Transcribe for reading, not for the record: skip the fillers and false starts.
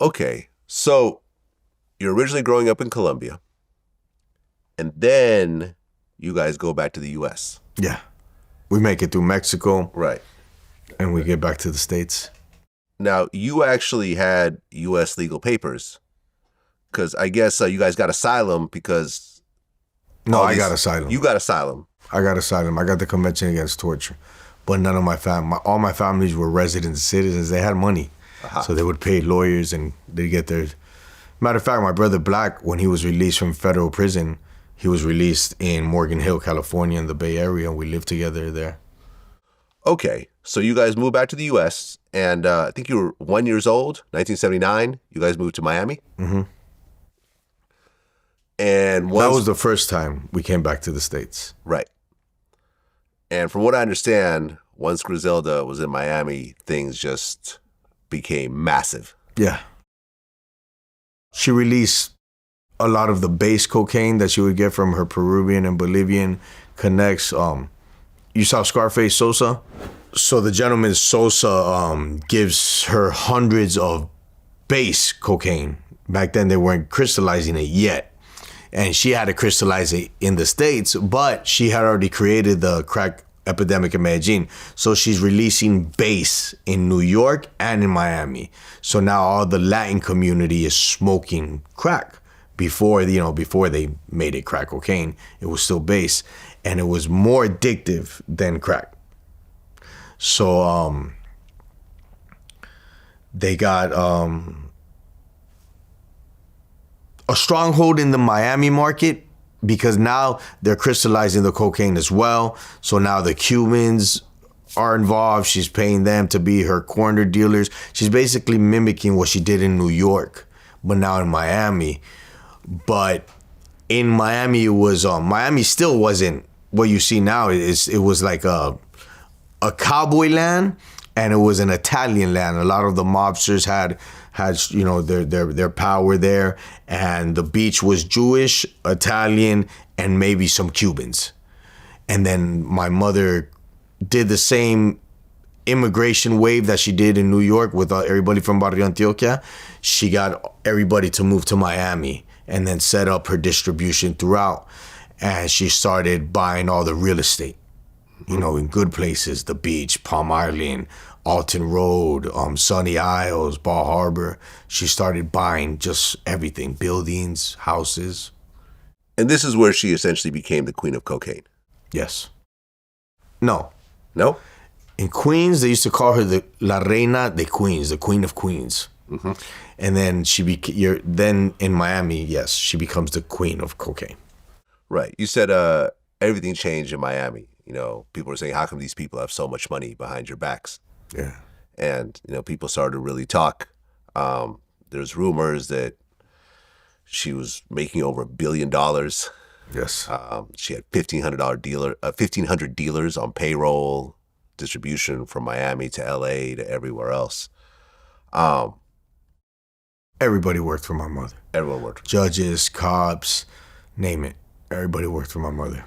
Okay, so you're originally growing up in Colombia, and then you guys go back to the U.S. Yeah. We make it through Mexico. Right. And we get back to the States. Now, you actually had U.S. legal papers, because I guess you guys got asylum because... No, I got asylum. You got asylum. I got asylum. I got the Convention Against Torture. But none of my all my families were resident citizens. They had money. Uh-huh. So they would pay lawyers and they'd get their... Matter of fact, my brother Black, when he was released from federal prison, he was released in Morgan Hill, California, in the Bay Area, and we lived together there. Okay, so you guys moved back to the U.S., and I think you were 1 year old, 1979. You guys moved to Miami. Mm-hmm. And that was the first time we came back to the States. Right. And from what I understand, once Griselda was in Miami, things just became massive. Yeah. She released a lot of the base cocaine that she would get from her Peruvian and Bolivian connects. You saw Scarface Sosa? So the gentleman Sosa gives her hundreds of base cocaine. Back then they weren't crystallizing it yet. And she had to crystallize it in the States, but she had already created the crack epidemic in Medellin. So she's releasing base in New York and in Miami. So now all the Latin community is smoking crack. Before they made it crack cocaine, it was still base. And it was more addictive than crack. So they got a stronghold in the Miami market because now they're crystallizing the cocaine as well. So now the Cubans are involved. She's paying them to be her corner dealers. She's basically mimicking what she did in New York, but now in Miami. But in Miami, it was Miami still wasn't what you see now. It was like a cowboy land, and it was an Italian land. A lot of the mobsters had their power there, and the beach was Jewish, Italian, and maybe some Cubans. And then my mother did the same immigration wave that she did in New York with everybody from Barrio Antioquia. She got everybody to move to Miami and then set up her distribution throughout. And she started buying all the real estate, in good places, the beach, Palm Island, Alton Road, Sunny Isles, Bal Harbor. She started buying just everything, buildings, houses. And this is where she essentially became the queen of cocaine. Yes. No. No? In Queens, they used to call her the La Reina de Queens, the Queen of Queens. Mm-hmm. And then then in Miami, yes, she becomes the queen of cocaine. Right. You said everything changed in Miami. People were saying, how come these people have so much money behind your backs? Yeah. And, people started to really talk. There's rumors that she was making over $1 billion. Yes. She had 1,500 dealers on payroll, distribution from Miami to LA to everywhere else. Everybody worked for my mother. Everyone worked. Judges, cops, name it. Everybody worked for my mother.